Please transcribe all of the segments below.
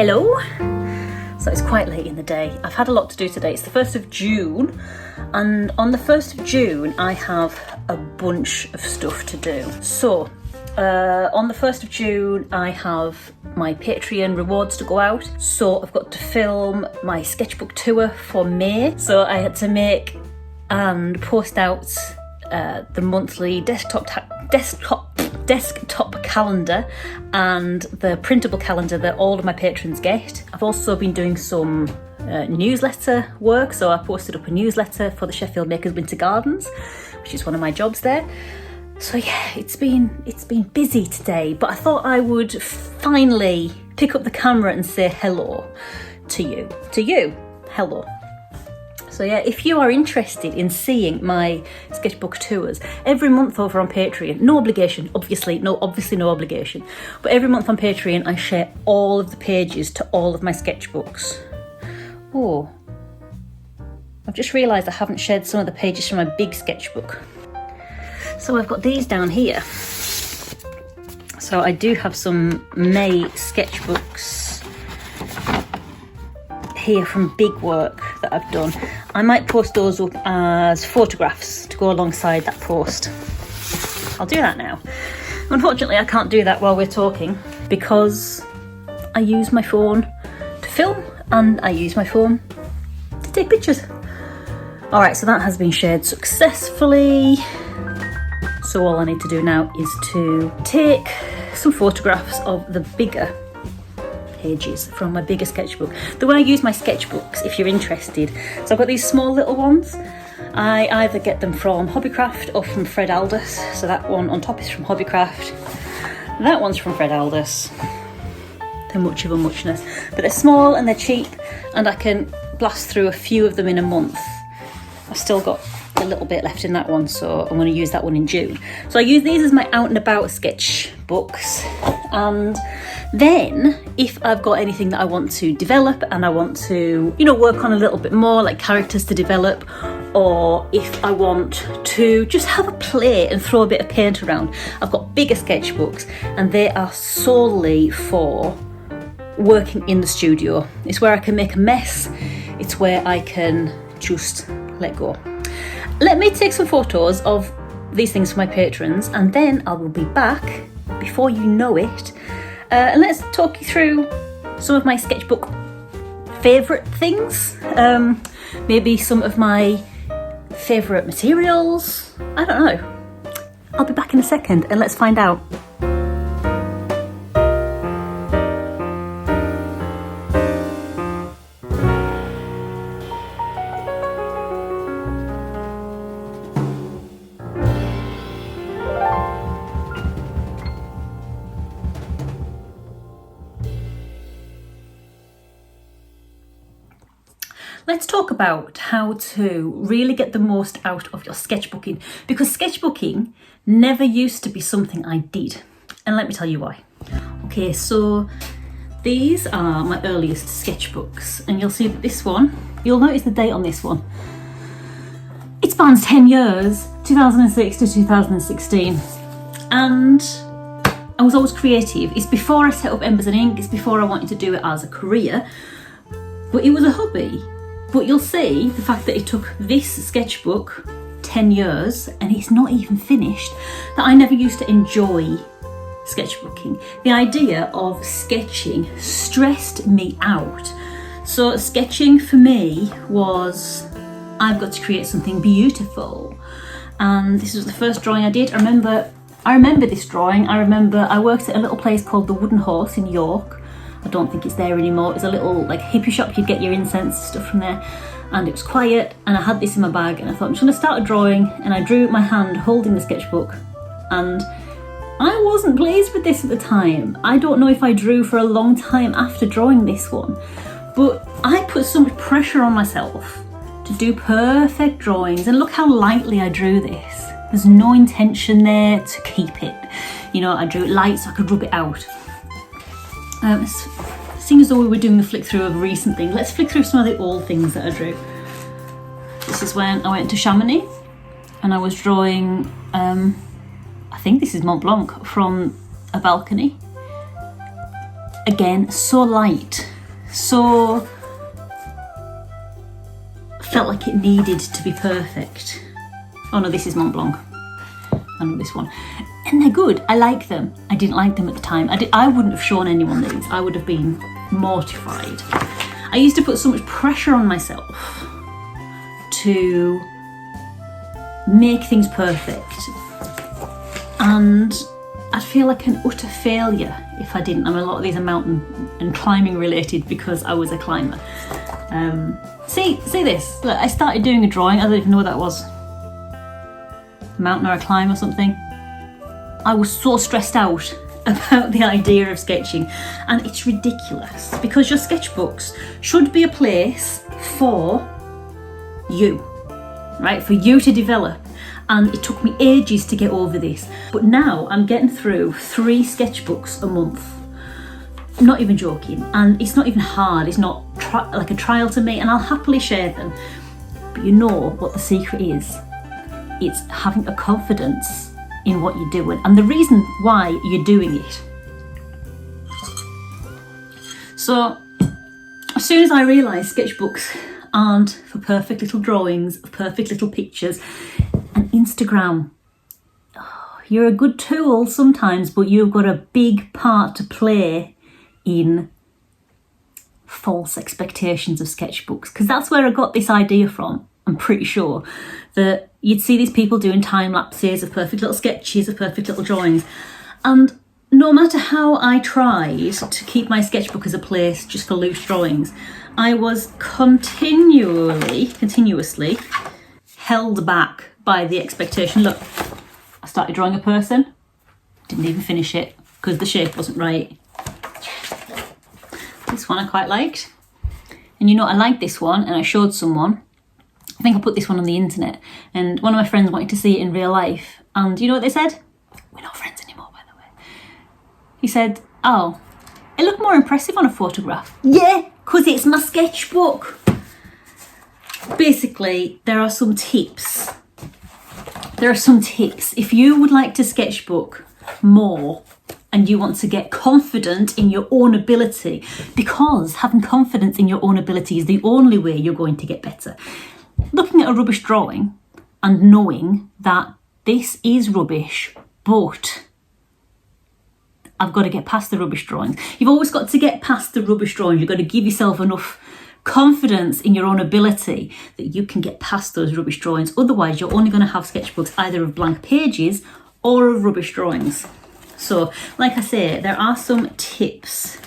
Hello. So it's quite late in the day. I've had a lot to do today. It's the 1st of June, and on the 1st of June I have a bunch of stuff to do. So on the 1st of June I have my Patreon rewards to go out. So I've got to film my sketchbook tour for May. So I had to make and post out the monthly desktop calendar and the printable calendar that all of my patrons get. I've also been doing some newsletter work, so I posted up a newsletter for the Sheffield Makers Winter Gardens, which is one of my jobs there. So yeah, it's been busy today, but I thought I would finally pick up the camera and say hello to you. Hello. So yeah, if you are interested in seeing my sketchbook tours every month over on Patreon, no obligation, obviously no obligation, but every month on Patreon I share all of the pages to all of my sketchbooks. Oh, I've just realised I haven't shared some of the pages from my big sketchbook. So I've got these down here. So I do have some May sketchbooks here from big work that I've done. I might post those up as photographs to go alongside that post. I'll do that now. Unfortunately, I can't do that while we're talking because I use my phone to film and I use my phone to take pictures. All right, so that has been shared successfully. So all I need to do now is to take some photographs of the bigger pages from my bigger sketchbook. The way I use my sketchbooks, if you're interested, so I've got these small little ones. I either get them from Hobbycraft or from Fred Aldous. So that one on top is from Hobbycraft. That one's from Fred Aldous. They're much of a muchness, but they're small and they're cheap, and I can blast through a few of them in a month. I've still got a little bit left in that one, so I'm going to use that one in June. So I use these as my out and about sketchbooks, and then if I've got anything that I want to develop and I want to, work on a little bit more, like characters to develop, or if I want to just have a play and throw a bit of paint around, I've got bigger sketchbooks, and they are solely for working in the studio. It's where I can make a mess. It's where I can just let go. Let me take some photos of these things for my patrons, and then I will be back before you know it. And let's talk you through some of my sketchbook favourite things. Maybe some of my favourite materials. I don't know. I'll be back in a second and let's find out. Let's talk about how to really get the most out of your sketchbooking, because sketchbooking never used to be something I did, and let me tell you why. Okay, so these are my earliest sketchbooks, and you'll see that this one, you'll notice the date on this one. It spans 10 years, 2006 to 2016, and I was always creative. It's before I set up Embers and Ink, it's before I wanted to do it as a career, but it was a hobby. But you'll see the fact that it took this sketchbook 10 years and it's not even finished, that I never used to enjoy sketchbooking. The idea of sketching stressed me out. So sketching for me was, I've got to create something beautiful. And this was the first drawing I did. I remember this drawing. I worked at a little place called the Wooden Horse in York. I don't think it's there anymore. It's a little hippie shop. You'd get your incense stuff from there, and it was quiet, and I had this in my bag, and I thought I'm just going to start a drawing, and I drew my hand holding the sketchbook, and I wasn't pleased with this at the time. I don't know if I drew for a long time after drawing this one, but I put so much pressure on myself to do perfect drawings, and look how lightly I drew this. There's no intention there to keep it. I drew it light so I could rub it out. Seeing as though we were doing the flick through of recent things, let's flick through some of the old things that I drew. This is when I went to Chamonix and I was drawing, I think this is Mont Blanc, from a balcony. Again, so light. so felt like it needed to be perfect. Oh no, this is Mont Blanc. I know this one. And they're good. I like them. I didn't like them at the time. I wouldn't have shown anyone these. I would have been mortified. I used to put so much pressure on myself to make things perfect. And I'd feel like an utter failure if I didn't. I mean, a lot of these are mountain and climbing related because I was a climber. See this? Look, I started doing a drawing. I don't even know what that was. A mountain or a climb or something. I was so stressed out about the idea of sketching, and it's ridiculous because your sketchbooks should be a place for you, right? For you to develop. And it took me ages to get over this, but now I'm getting through 3 sketchbooks a month. I'm not even joking, and it's not even hard. It's not like a trial to me, and I'll happily share them. But you know what the secret is? It's having a confidence in what you're doing and the reason why you're doing it. So as soon as I realised sketchbooks aren't for perfect little drawings, perfect little pictures, and Instagram, you're a good tool sometimes, but you've got a big part to play in false expectations of sketchbooks, because that's where I got this idea from. I'm pretty sure that you'd see these people doing time lapses of perfect little sketches, of perfect little drawings, and no matter how I tried to keep my sketchbook as a place just for loose drawings, I was continuously held back by the expectation. Look, I started drawing a person, didn't even finish it because the shape wasn't right. This one I quite liked, and you know, I liked this one and I showed someone. I think I put this one on the internet, and one of my friends wanted to see it in real life, and you know what they said? We're not friends anymore, by the way. He said, oh, it looked more impressive on a photograph. Yeah, because it's my sketchbook. Basically, there are some tips. If you would like to sketchbook more and you want to get confident in your own ability, because having confidence in your own ability is the only way you're going to get better. Looking at a rubbish drawing and knowing that this is rubbish, but I've got to get past the rubbish drawings. You've always got to get past the rubbish drawings. You've got to give yourself enough confidence in your own ability that you can get past those rubbish drawings. Otherwise, you're only going to have sketchbooks either of blank pages or of rubbish drawings. So, like I say, there are some tips.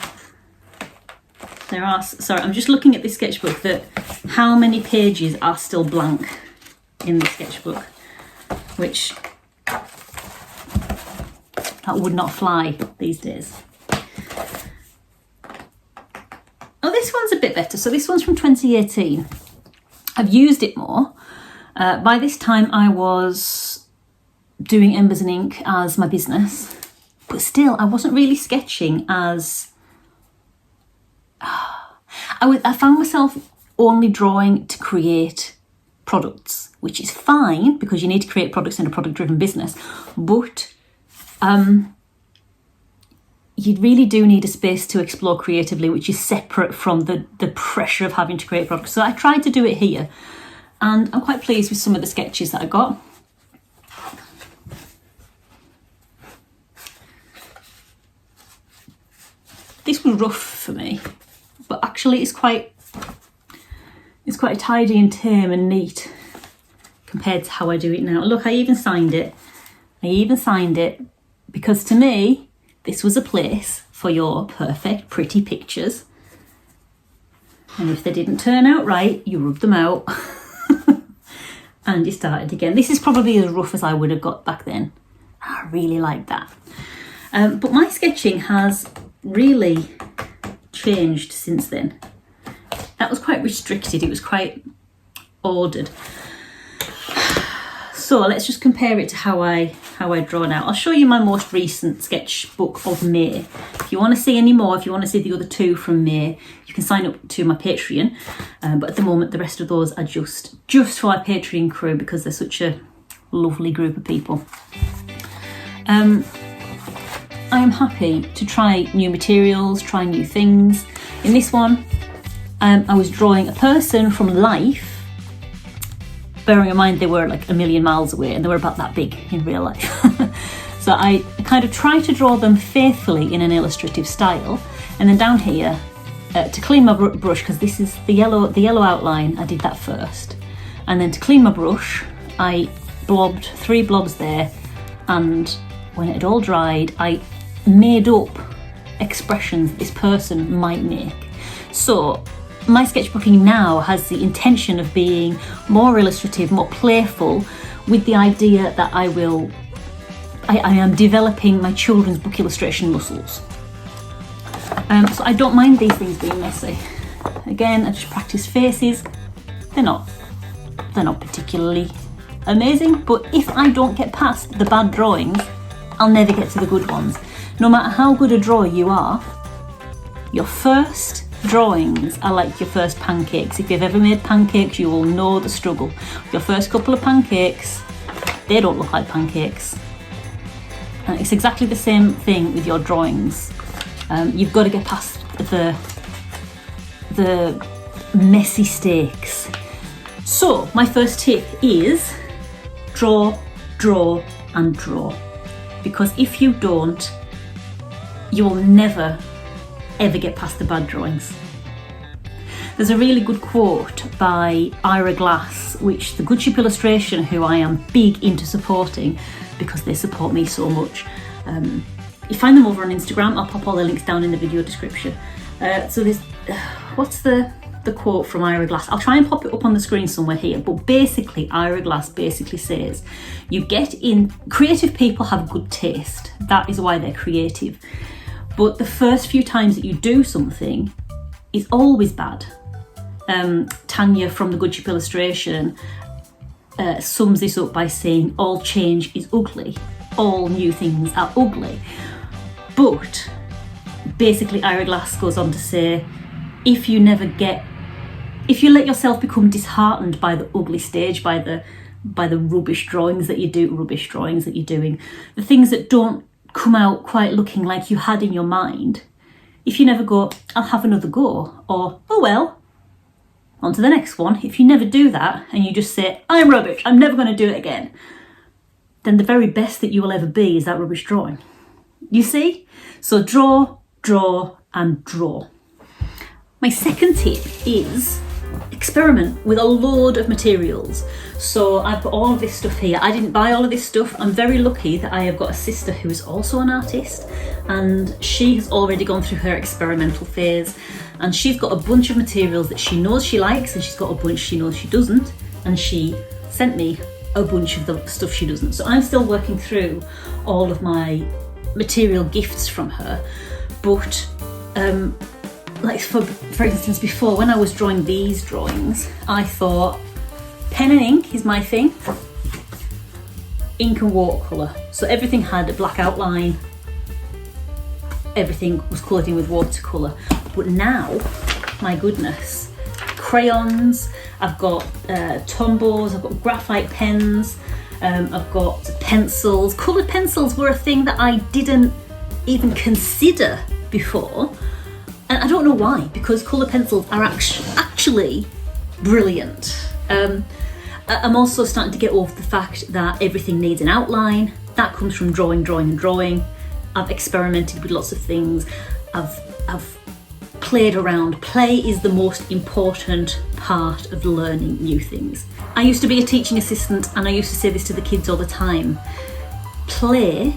Sorry, I'm just looking at this sketchbook, that how many pages are still blank in the sketchbook, which that would not fly these days. Oh, this one's a bit better. So this one's from 2018. I've used it more. By this time I was doing Embers and Ink as my business, but still I wasn't really sketching as... I found myself only drawing to create products, which is fine because you need to create products in a product-driven business, but you really do need a space to explore creatively, which is separate from the pressure of having to create products. So I tried to do it here, and I'm quite pleased with some of the sketches that I got. This was rough for me, but actually it's quite tidy and tame and neat compared to how I do it now. Look, I even signed it because to me, this was a place for your perfect, pretty pictures. And if they didn't turn out right, you rub them out and you started again. This is probably as rough as I would have got back then. I really like that. But my sketching has really changed since then. That was quite restricted, it was quite ordered. So let's just compare it to how I draw now. I'll show you my most recent sketchbook of May. If you want to see any more, if you want to see the other 2 from May, you can sign up to my Patreon. But at the moment, the rest of those are just for my Patreon crew because they're such a lovely group of people. I am happy to try new materials, try new things. In this one, I was drawing a person from life, bearing in mind they were like a million miles away and they were about that big in real life. So I kind of tried to draw them faithfully in an illustrative style. And then down here, to clean my brush, because this is the yellow outline, I did that first. And then to clean my brush, I blobbed 3 blobs there, and when it had all dried, I made up expressions this person might make. So my sketchbooking now has the intention of being more illustrative, more playful, with the idea that I am developing my children's book illustration muscles. So I don't mind these things being messy. Again, I just practice faces. They're not particularly amazing, but if I don't get past the bad drawings, I'll never get to the good ones. No matter how good a drawer you are, your first drawings are like your first pancakes. If you've ever made pancakes, you will know the struggle. Your first couple of pancakes, they don't look like pancakes. And it's exactly the same thing with your drawings. You've got to get past the messy stakes. So my first tip is draw, draw and draw. Because if you don't, you will never ever get past the bad drawings. There's a really good quote by Ira Glass, which the Good Ship Illustration, who I am big into supporting because they support me so much. You find them over on Instagram. I'll pop all the links down in the video description. So there's, what's the quote from Ira Glass? I'll try and pop it up on the screen somewhere here, but basically Ira Glass basically says, creative people have good taste. That is why they're creative. But the first few times that you do something is always bad. Tanya from the Good Ship Illustration sums this up by saying, all change is ugly. All new things are ugly. But basically Ira Glass goes on to say, if you let yourself become disheartened by the ugly stage, by the rubbish drawings that you're doing, the things that don't come out quite looking like you had in your mind, if you never go, I'll have another go, or, oh well, on to the next one, if you never do that and you just say, I'm rubbish, I'm never going to do it again, then the very best that you will ever be is that rubbish drawing. You see? So draw, draw and draw. My second tip is experiment with a load of materials. So I've got all of this stuff here. I didn't buy all of this stuff. I'm very lucky that I have got a sister who is also an artist, and she has already gone through her experimental phase, and she's got a bunch of materials that she knows she likes, and she's got a bunch she knows she doesn't, and she sent me a bunch of the stuff she doesn't. So I'm still working through all of my material gifts from her, but like for instance, before, when I was drawing these drawings, I thought pen and ink is my thing. Ink and watercolour. So everything had a black outline, everything was coloured in with watercolour. But now, my goodness, crayons, I've got Tombos, I've got graphite pens, I've got pencils. Coloured pencils were a thing that I didn't even consider before. And I don't know why, because colour pencils are actually brilliant. I'm also starting to get over the fact that everything needs an outline. That comes from drawing. I've experimented with lots of things. I've played around. Play is the most important part of learning new things. I used to be a teaching assistant, and I used to say this to the kids all the time. Play,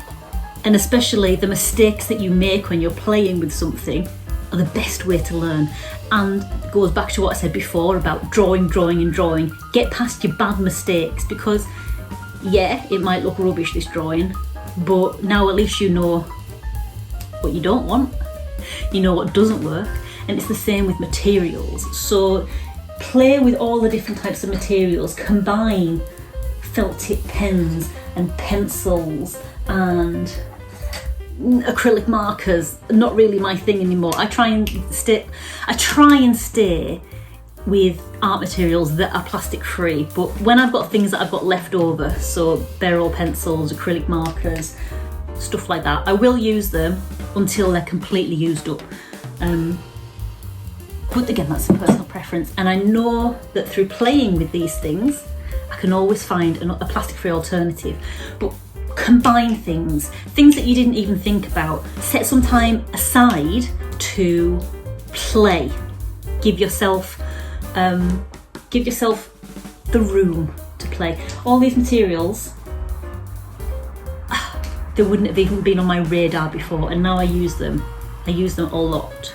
and especially the mistakes that you make when you're playing with something, are the best way to learn. And it goes back to what I said before about drawing. Get past your bad mistakes, because yeah, it might look rubbish, this drawing, but now at least you know what you don't want, you know what doesn't work. And it's the same with materials. So play with all the different types of materials, combine felt tip pens and pencils and acrylic markers. Not really my thing anymore. I try and stay with art materials that are plastic free, but when I've got things that I've got left over, so barrel pencils, acrylic markers, stuff like that, I will use them until they're completely used up. But again, that's a personal preference. And I know that through playing with these things, I can always find a plastic-free alternative. But combine things that you didn't even think about. Set some time aside to play. Give yourself the room to play. All these materials, they wouldn't have even been on my radar before, and now I use them. I use them a lot.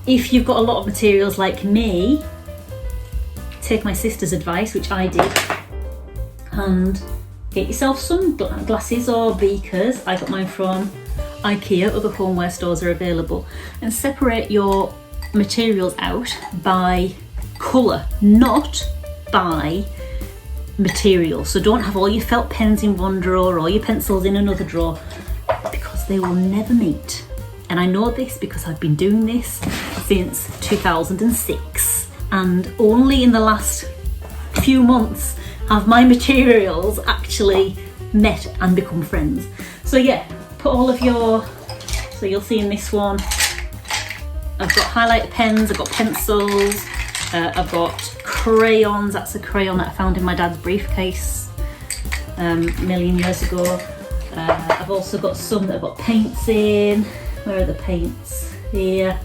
If you've got a lot of materials like me, take my sister's advice, which I did, and get yourself some glasses or beakers. I got mine from IKEA, other homeware stores are available, and separate your materials out by colour, not by material. So don't have all your felt pens in one drawer or your pencils in another drawer, because they will never meet. And I know this because I've been doing this since 2006, and only in the last few months have my materials actually met and become friends. So yeah, put all of your, so you'll see in this one, I've got highlighter pens, I've got pencils, I've got crayons. That's a crayon that I found in my dad's briefcase a million years ago. I've also got some that I've got paints in. Where are the paints? Here.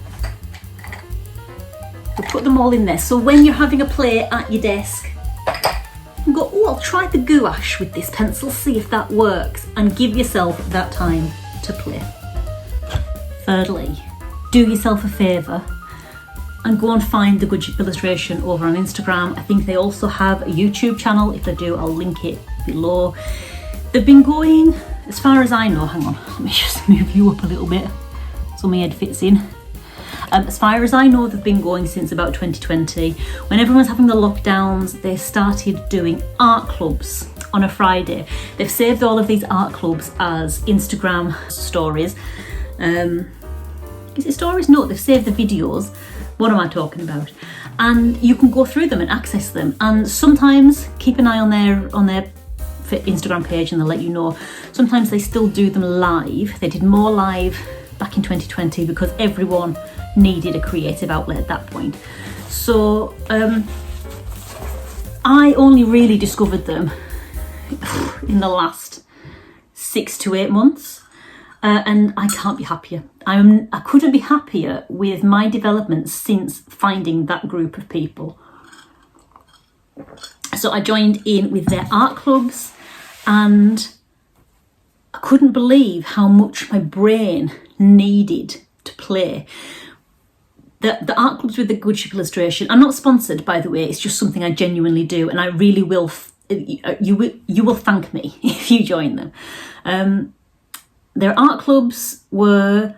We put them all in there. So when you're having a play at your desk, you can go, oh, I'll try the gouache with this pencil, see if that works, and give yourself that time to play. Thirdly, do yourself a favour and go and find the Good Ship Illustration over on Instagram. I think they also have a YouTube channel. If they do, I'll link it below. They've been going, as far as I know, hang on, let me just move you up a little bit so my head fits in. As far as I know, they've been going since about 2020. When everyone's having the lockdowns, they started doing art clubs on a Friday. They've saved all of these art clubs as Instagram stories. Is it stories? No, they've saved the videos. What am I talking about? And you can go through them and access them. And sometimes keep an eye on their Instagram page and they'll let you know. Sometimes they still do them live. They did more live back in 2020 because everyone needed a creative outlet at that point. So I only really discovered them in the last 6 to 8 months. And I can't be happier. I couldn't be happier with my development since finding that group of people. So I joined in with their art clubs, and I couldn't believe how much my brain needed to play. The art clubs with the Good Ship Illustration, I'm not sponsored, by the way, it's just something I genuinely do, and I really will, you will thank me if you join them. Their art clubs were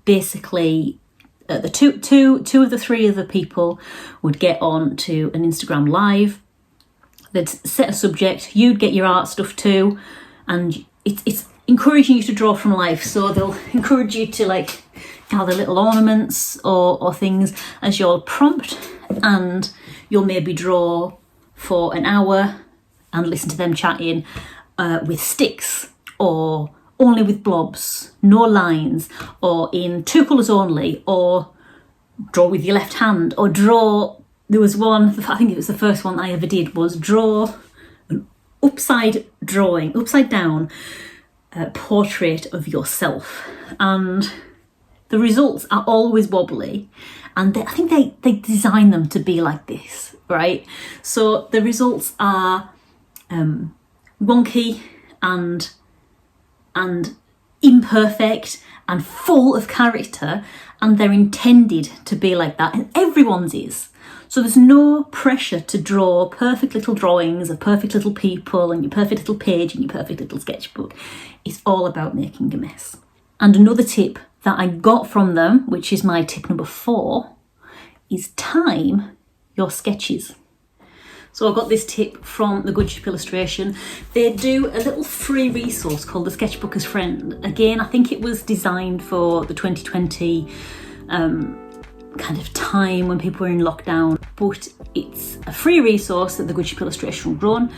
basically the two of the three other people would get on to an Instagram live. They'd set a subject, you'd get your art stuff too, and it's encouraging you to draw from life. So they'll encourage you to like gather little ornaments or things as your prompt, and you'll maybe draw for an hour and listen to them chatting with sticks, or only with blobs, no lines, or in 2 colours only, or draw with your left hand, or draw, there was one, I think it was the first one I ever did, was draw an upside down portrait of yourself. And the results are always wobbly, and I think they design them to be like this, right? So the results are wonky and imperfect and full of character, and they're intended to be like that, and everyone's is. So there's no pressure to draw perfect little drawings of perfect little people and your perfect little page and your perfect little sketchbook. It's all about making a mess. And another tip that I got from them, which is my tip number 4, is time your sketches. So I got this tip from the Good Ship Illustration. They do a little free resource called the Sketchbooker's Friend. Again, I think it was designed for the 2020 kind of time when people were in lockdown, but it's a free resource that the Good Ship Illustration run,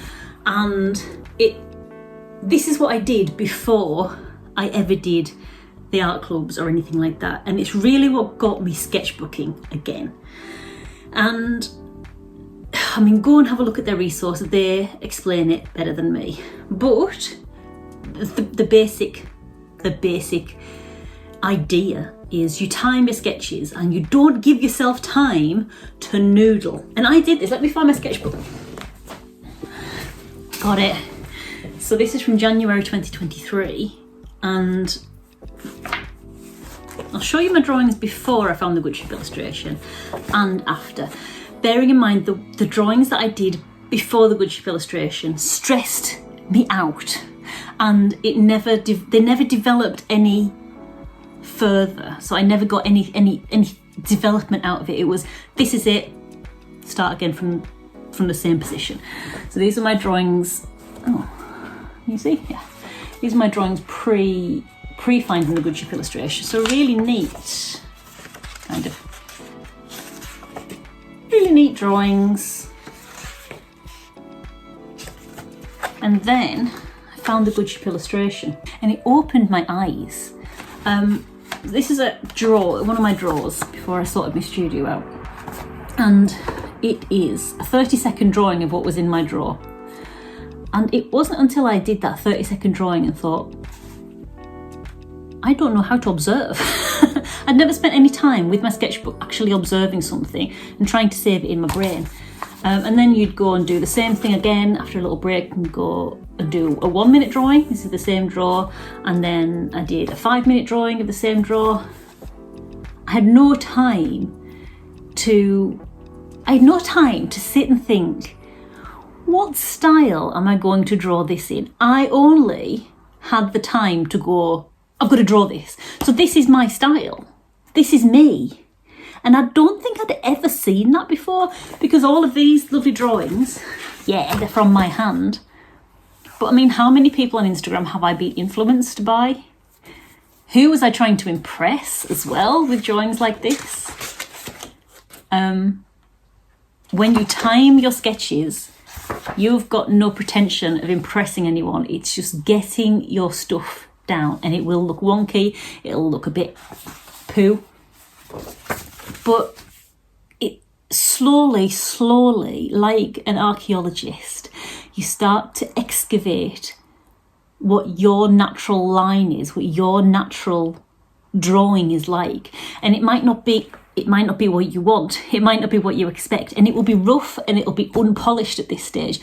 and this is what I did before I ever did the art clubs or anything like that. And it's really what got me sketchbooking again. And I mean, go and have a look at their resources. They explain it better than me. But the basic idea is you time your sketches and you don't give yourself time to noodle. And I did this. Let me find my sketchbook. Got it. So this is from January 2023, and I'll show you my drawings before I found the Woodthorpe illustration and after. Bearing in mind the drawings that I did before the Woodthorpe illustration stressed me out, and they never developed any further. So I never got any development out of it. It was, this is it, start again from the same position. So these are my drawings. Oh, you see? Yeah. These are my drawings pre-finding the Woodthorpe illustration. So really neat, kind of. Really neat drawings. And then I found the Woodthorpe illustration and it opened my eyes. This is a drawer, one of my drawers before I sorted my studio out. And it is a 30-second drawing of what was in my drawer. And it wasn't until I did that 30-second drawing and thought, I don't know how to observe. I'd never spent any time with my sketchbook actually observing something and trying to save it in my brain. And then you'd go and do the same thing again after a little break and go and do a 1-minute drawing. This is the same drawer. And then I did a 5-minute drawing of the same drawer. I had no time to sit and think, what style am I going to draw this in? I only had the time to go, I've got to draw this. So this is my style. This is me. And I don't think I'd ever seen that before, because all of these lovely drawings, yeah, they're from my hand. But I mean, how many people on Instagram have I been influenced by? Who was I trying to impress as well with drawings like this? When you time your sketches, you've got no pretension of impressing anyone. It's just getting your stuff down, and it will look wonky, it'll look a bit poo. But it slowly, like an archaeologist, you start to excavate what your natural line is, what your natural drawing is like. And it might not be what you want, it might not be what you expect, and it will be rough and it'll be unpolished at this stage.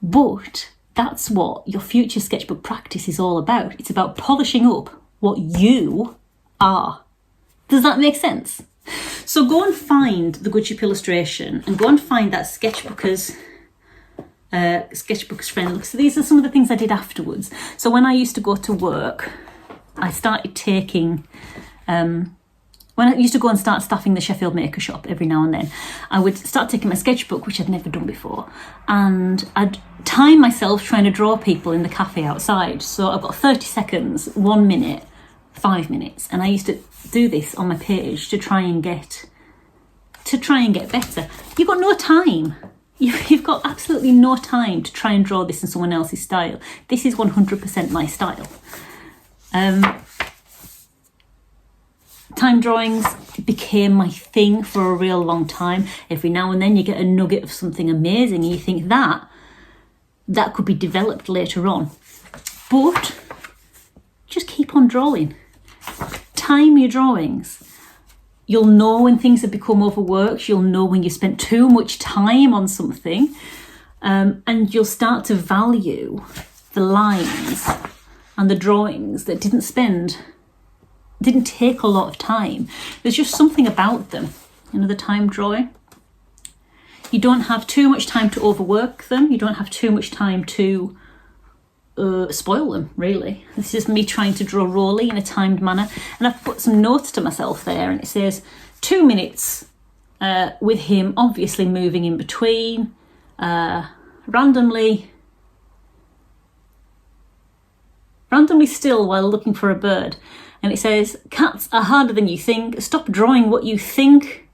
But that's what your future sketchbook practice is all about. It's about polishing up what you are. Does that make sense? So go and find the Woodthorpe illustration and go and find that Sketchbookers friend. Look, so these are some of the things I did afterwards. So when I used to go to work, I started taking, when I used to go and start staffing the Sheffield Maker Shop every now and then, I would start taking my sketchbook, which I'd never done before, and I'd time myself trying to draw people in the cafe outside. So I've got 30 seconds, 1 minute, 5 minutes, and I used to do this on my page to try and get better. You've got no time. You've got absolutely no time to try and draw this in someone else's style. This is 100% my style. Time drawings became my thing for a real long time. Every now and then you get a nugget of something amazing and you think that could be developed later on. But just keep on drawing. Time your drawings. You'll know when things have become overworked. You'll know when you spent too much time on something, and you'll start to value the lines and the drawings that didn't take a lot of time. There's just something about them. The time drawing. You don't have too much time to overwork them. You don't have too much time to spoil them, really. This is me trying to draw rawly in a timed manner, and I've put some notes to myself there, and it says 2 minutes with him obviously moving in between, randomly still while looking for a bird. And it says, cats are harder than you think. Stop drawing what you think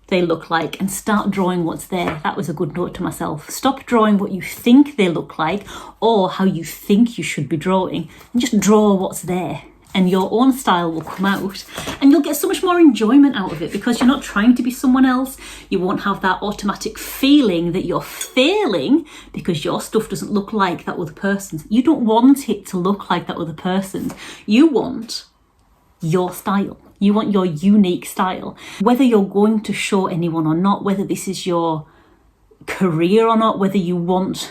they look like and start drawing what's there. That was a good note to myself. Stop drawing what you think they look like or how you think you should be drawing, and just draw what's there. and your own style will come out, and you'll get so much more enjoyment out of it because you're not trying to be someone else. You won't have that automatic feeling that you're failing because your stuff doesn't look like that other person's. You don't want it to look like that other person's. You want your style. You want your unique style. Whether you're going to show anyone or not, whether this is your career or not, whether you want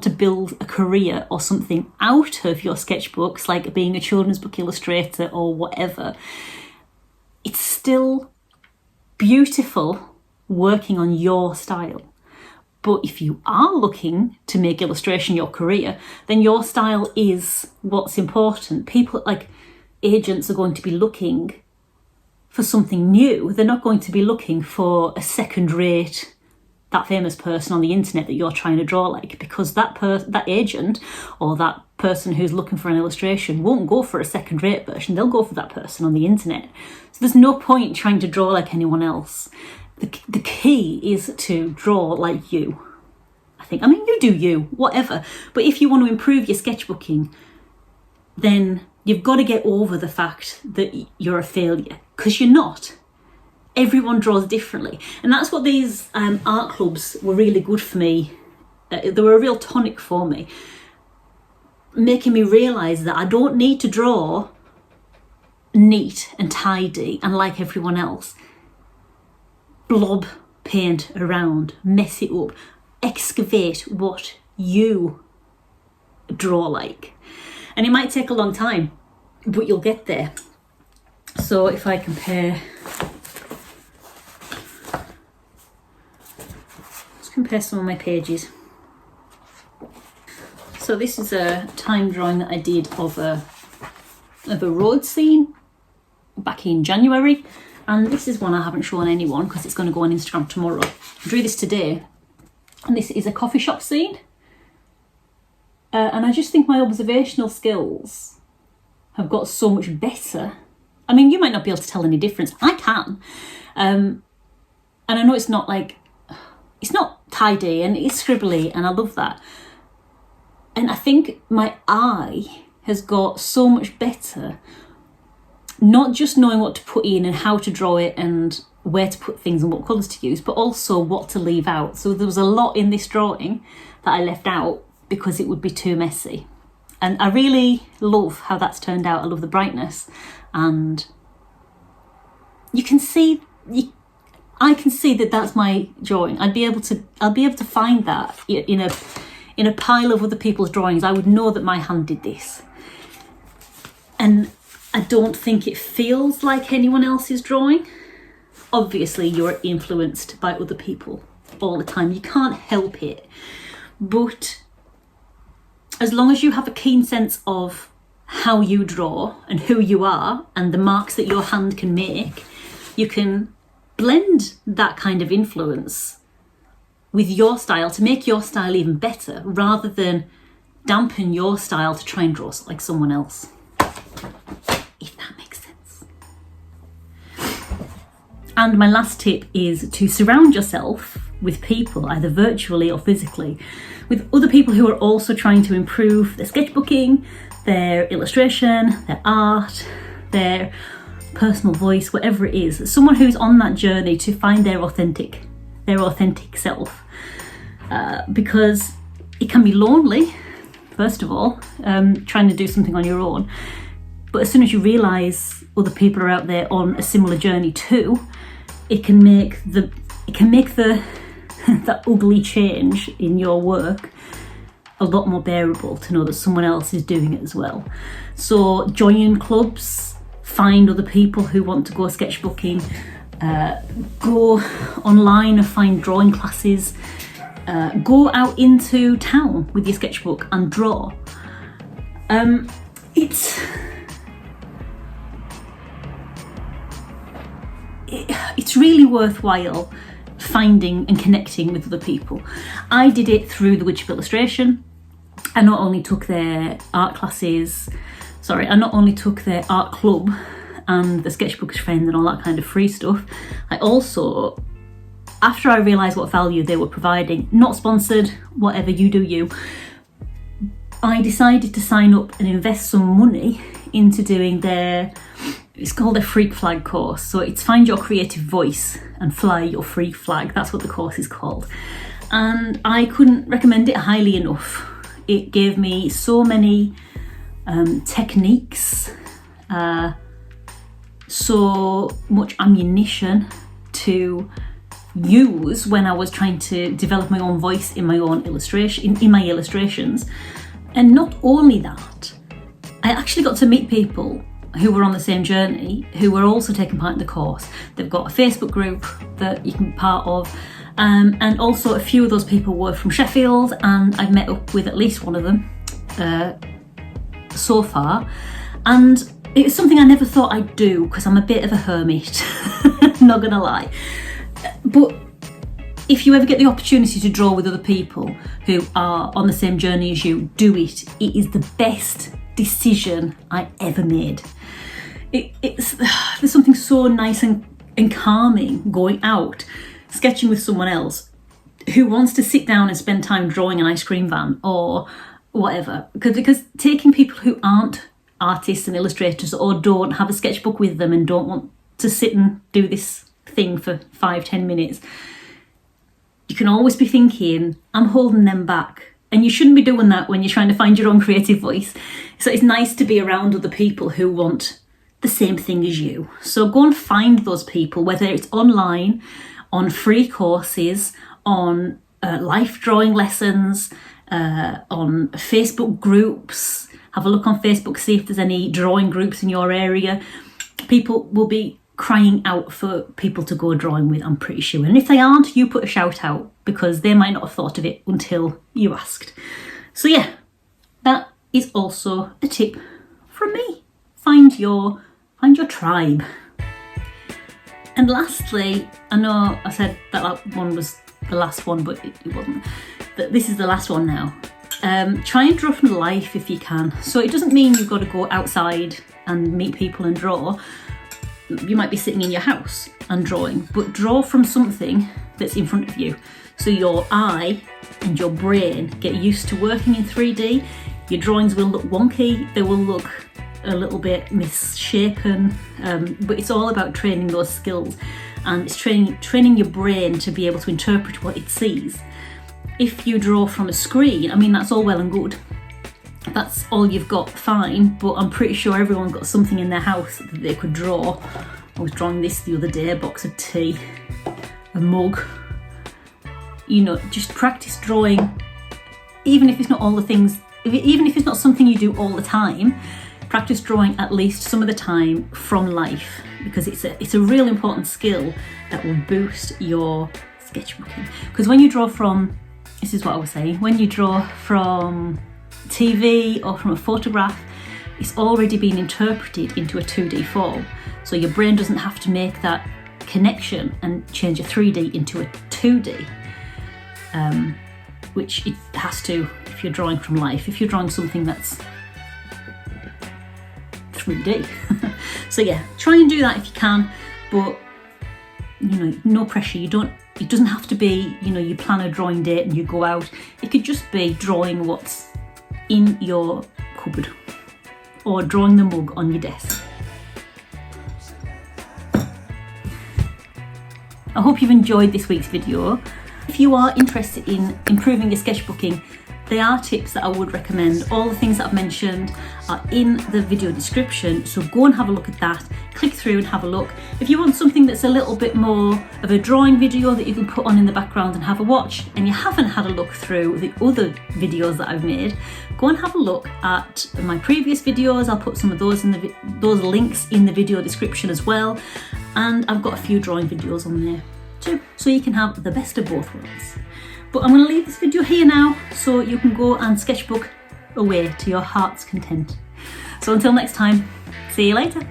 to build a career or something out of your sketchbooks, like being a children's book illustrator or whatever, it's still beautiful working on your style. But if you are looking to make illustration your career, then your style is what's important. People, like agents, are going to be looking for something new. They're not going to be looking for a second-rate, that famous person on the internet that you're trying to draw like, because that agent or that person who's looking for an illustration won't go for a second-rate version. They'll go for that person on the internet. So there's no point trying to draw like anyone else. The key is to draw like you. I think. I mean, you do you, whatever. But if you want to improve your sketchbooking, then you've got to get over the fact that you're a failure, because you're not. Everyone draws differently. And that's what these art clubs were really good for me. They were a real tonic for me, making me realise that I don't need to draw neat and tidy and like everyone else. Blob paint around, mess it up, excavate what you draw like. And it might take a long time, but you'll get there. So if I compare some of my pages. So this is a time drawing that I did of a road scene back in January, and this is one I haven't shown anyone because it's going to go on Instagram tomorrow. I drew this today, and this is a coffee shop scene, and I just think my observational skills have got so much better. I mean, you might not be able to tell any difference. I can, and I know it's not tidy and it's scribbly, and I love that. And I think my eye has got so much better, not just knowing what to put in and how to draw it and where to put things and what colours to use, but also what to leave out. So there was a lot in this drawing that I left out because it would be too messy. And I really love how that's turned out. I love the brightness, and you can see, I can see that that's my drawing. I'll be able to find that in a pile of other people's drawings. I would know that my hand did this. And I don't think it feels like anyone else's drawing. Obviously, you're influenced by other people all the time. You can't help it. But as long as you have a keen sense of how you draw and who you are and the marks that your hand can make, you can blend that kind of influence with your style to make your style even better, rather than dampen your style to try and draw like someone else. If that makes sense. And my last tip is to surround yourself with people, either virtually or physically, with other people who are also trying to improve their sketchbooking, their illustration, their art, their personal voice, whatever it is. Someone who's on that journey to find their authentic self, because it can be lonely, first of all, trying to do something on your own. But as soon as you realise other people are out there on a similar journey too, it can make that ugly change in your work a lot more bearable, to know that someone else is doing it as well. So join clubs, find other people who want to go sketchbooking, go online and find drawing classes, go out into town with your sketchbook and draw. It's really worthwhile finding and connecting with other people. I did it through the Witch of Illustration. I not only took their art club and the Sketchbooks friend and all that kind of free stuff. I also, after I realised what value they were providing, not sponsored, whatever, you do you, I decided to sign up and invest some money into doing it's called a Freak Flag course. So it's Find Your Creative Voice and Fly Your Freak Flag. That's what the course is called. And I couldn't recommend it highly enough. It gave me so many techniques, so much ammunition to use when I was trying to develop my own voice in my own illustration, in my illustrations. And not only that, I actually got to meet people who were on the same journey, who were also taking part in the course. They've got a Facebook group that you can be part of, and also a few of those people were from Sheffield, and I've met up with at least one of them so far. And it's something I never thought I'd do because I'm a bit of a hermit, not gonna lie. But if you ever get the opportunity to draw with other people who are on the same journey as you, do it. It is the best decision I ever made. There's something so nice and calming going out, sketching with someone else who wants to sit down and spend time drawing an ice cream van or whatever. Because taking people who aren't artists and illustrators or don't have a sketchbook with them and don't want to sit and do this thing for 5-10 minutes, you can always be thinking, I'm holding them back. And you shouldn't be doing that when you're trying to find your own creative voice. So it's nice to be around other people who want the same thing as you. So go and find those people, whether it's online, on free courses, on life drawing lessons, on Facebook groups. Have a look on Facebook, see if there's any drawing groups in your area. People will be crying out for people to go drawing with, I'm pretty sure. And if they aren't, you put a shout out, because they might not have thought of it until you asked. So yeah, that is also a tip from me. Find your tribe. And lastly, I know I said that one was the last one, but it wasn't. This is the last one now. Try and draw from life if you can. So it doesn't mean you've got to go outside and meet people and draw. You might be sitting in your house and drawing, but draw from something that's in front of you. So your eye and your brain get used to working in 3D. Your drawings will look wonky, they will look a little bit misshapen, but it's all about training those skills, and it's training your brain to be able to interpret what it sees. If you draw from a screen, I mean, that's all well and good. That's all you've got, fine, but I'm pretty sure everyone's got something in their house that they could draw. I was drawing this the other day, a box of tea, a mug. You know, just practice drawing, even if it's not all the things, even if it's not something you do all the time, practice drawing at least some of the time from life, because it's a real important skill that will boost your sketchbooking. Because when you draw from, this is what I was saying, when you draw from TV or from a photograph, it's already been interpreted into a 2D form. So your brain doesn't have to make that connection and change a 3D into a 2D, which it has to if you're drawing from life, if you're drawing something that's 3D. So yeah, try and do that if you can, but you know, no pressure. It doesn't have to be, you know, you plan a drawing date and you go out. It could just be drawing what's in your cupboard or drawing the mug on your desk. I hope you've enjoyed this week's video. If you are interested in improving your sketchbooking, there are tips that I would recommend. All the things that I've mentioned are in the video description, so go and have a look at that. Click through and have a look. If you want something that's a little bit more of a drawing video that you can put on in the background and have a watch, and you haven't had a look through the other videos that I've made, go and have a look at my previous videos. I'll put some of those those links in the video description as well, and I've got a few drawing videos on there too, so you can have the best of both worlds. But I'm going to leave this video here now so you can go and sketchbook away to your heart's content. So until next time, see you later.